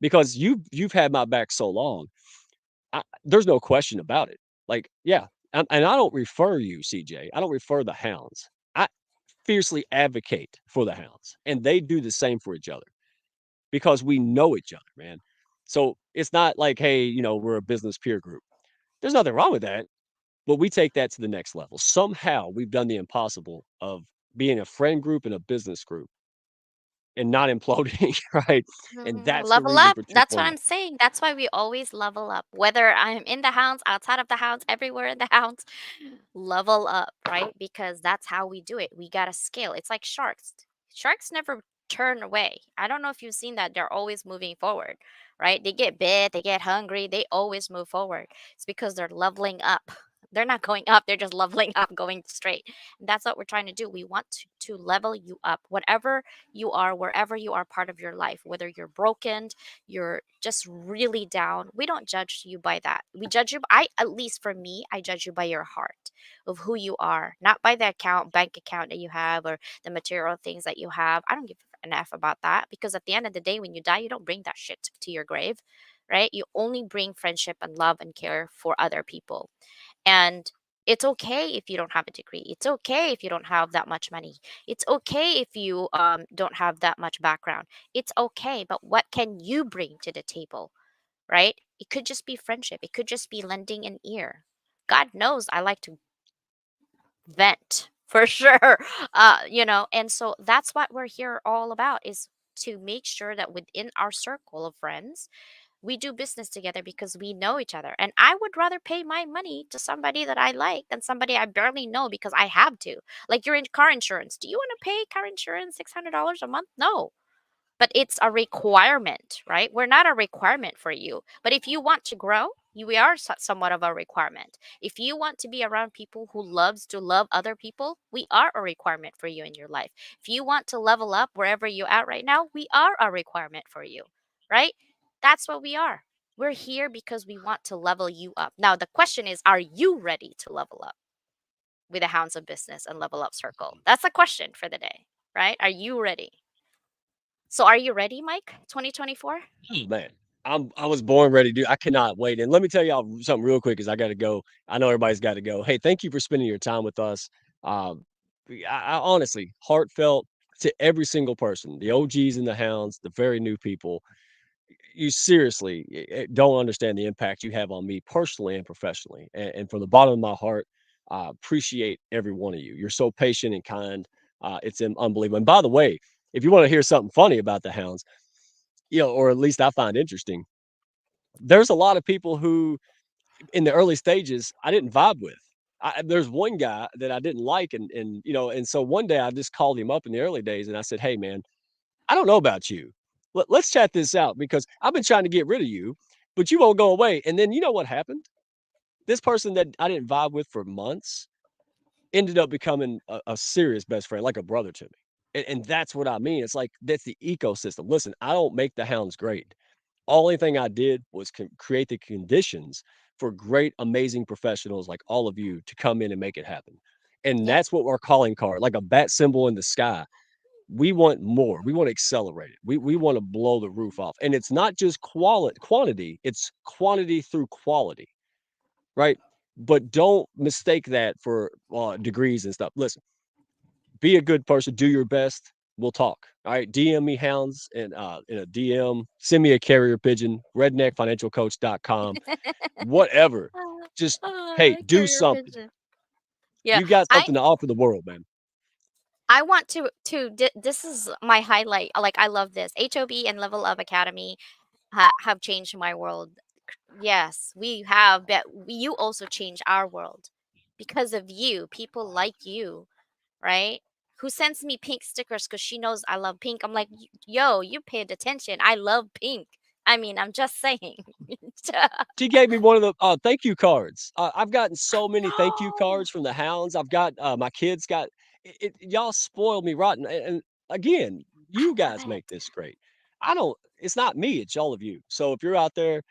because you've had my back so long. There's no question about it. Like, yeah, and I don't refer you, CJ. I don't refer the Hounds. I fiercely advocate for the Hounds, and they do the same for each other because we know each other, man. So it's not like, hey, we're a business peer group. There's nothing wrong with that, but we take that to the next level. Somehow we've done the impossible of being a friend group and a business group and not imploding, right? And that's the Level reason up. for That's what 2.0. I'm saying. That's why we always level up. Whether I'm in the hounds, outside of the hounds, everywhere in the hounds, level up, right? Because that's how we do it. We got to scale. It's like sharks. Sharks never turn away. I don't know if you've seen that. They're always moving forward, right? They get bit, they get hungry, they always move forward. It's because they're leveling up. They're not going up, they're just leveling up, going straight. And that's what we're trying to do. We want to level you up. Whatever you are, wherever you are part of your life, whether you're broken, you're just really down, we don't judge you by that. We judge you, at least for me, I judge you by your heart of who you are, not by the bank account that you have or the material things that you have. I don't give an F about that because at the end of the day, when you die, you don't bring that shit to your grave, right? You only bring friendship and love and care for other people. And it's okay if you don't have a degree. It's okay if you don't have that much money. It's okay if you don't have that much background. It's okay. But what can you bring to the table, right? It could just be friendship. It could just be lending an ear. God knows I like to vent for sure. And so that's what we're here all about is to make sure that within our circle of friends, we do business together because we know each other. And I would rather pay my money to somebody that I like than somebody I barely know because I have to. Like you're in car insurance. Do you want to pay car insurance $600 a month? No. But it's a requirement, right? We're not a requirement for you. But if you want to grow, we are somewhat of a requirement. If you want to be around people who loves to love other people, we are a requirement for you in your life. If you want to level up wherever you're at right now, we are a requirement for you, right? That's what we are. We're here because we want to level you up. Now, the question is, are you ready to level up with the Hounds of Business and Level Up Circle? That's the question for the day, right? Are you ready? So are you ready, Mike? 2024? Oh, man. I was born ready, dude. I cannot wait. And let me tell y'all something real quick because I got to go. I know everybody's got to go. Hey, thank you for spending your time with us. Um, I honestly, heartfelt to every single person, the OGs and the Hounds, the very new people. You seriously don't understand the impact you have on me personally and professionally. And from the bottom of my heart, I appreciate every one of you. You're so patient and kind. It's unbelievable. And by the way, if you want to hear something funny about the Hounds, or at least I find interesting, there's a lot of people who in the early stages I didn't vibe with. There's one guy that I didn't like, and so one day I just called him up in the early days and I said, "Hey, man, I don't know about you. Let's chat this out because I've been trying to get rid of you, but you won't go away." And then you know what happened? This person that I didn't vibe with for months ended up becoming a serious best friend, like a brother to me. And that's what I mean. It's like that's the ecosystem. Listen, I don't make the Hounds great. Only thing I did was create the conditions for great, amazing professionals like all of you to come in and make it happen. And Yep. that's what our calling card, like a bat symbol in the sky. We want more. We want to accelerate it. We want to blow the roof off. And it's not just quantity, it's quantity through quality, right? But don't mistake that for degrees and stuff. Listen, be a good person, do your best. We'll talk. All right. DM me Hounds and in a DM, send me a carrier pigeon, redneckfinancialcoach.com, whatever. Just hey, do Career something. pigeon. Yeah. You got I something to offer the world, man. I want this is my highlight. Like I love this. HOB and Level Up Academy have changed my world. Yes, we have, but you also change our world because of you. People like you, right? Who sends me pink stickers because she knows I love pink. I'm like, yo, you paid attention. I love pink. I mean, I'm just saying. She gave me one of the thank you cards. I've gotten so many thank you cards from the Hounds. I've got my kids got y'all spoiled me rotten. And again, I you love guys it. make this great. I don't it's not me, it's all of you. So if you're out there,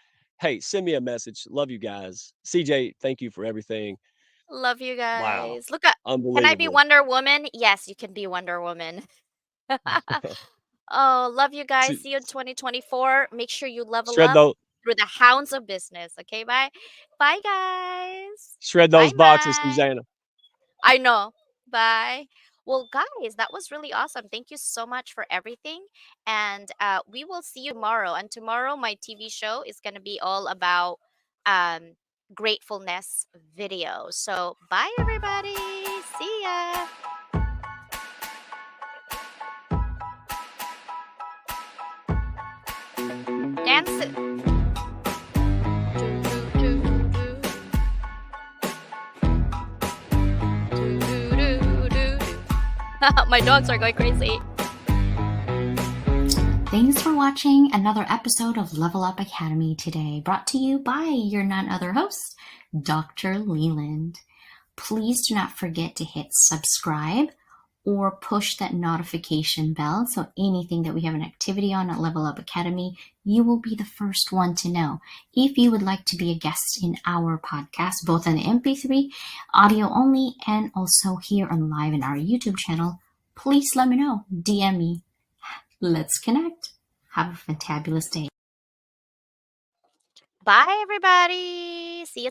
hey, send me a message. Love you guys. CJ, thank you for everything. Love you Wow. guys. Look at Can I be Unbelievable. Wonder Woman? Yes, you can be Wonder Woman. Oh, love you guys. See, See you in 2024. Make sure you level shred up those through the hounds of business. Okay, bye. Bye, guys. shred Bye, those boxes, bye. Susanna. I know. Bye. Well, guys, that was really awesome. Thank you so much for everything. And we will see you tomorrow. And tomorrow, my TV show is going to be all about um, gratefulness video. So, bye, everybody. See ya. Dance. My dogs are going crazy. Thanks for watching another episode of Level Up Academy today, brought to you by your none other host, Dr. Leland. Please do not forget to hit subscribe or push that notification bell so anything that we have an activity on at Level Up Academy, you will be the first one to know. If you would like to be a guest in our podcast, both on the MP3, audio only, and also here on live in our YouTube channel, please let me know. DM me. Let's connect. Have a fantabulous day. Bye, everybody. See you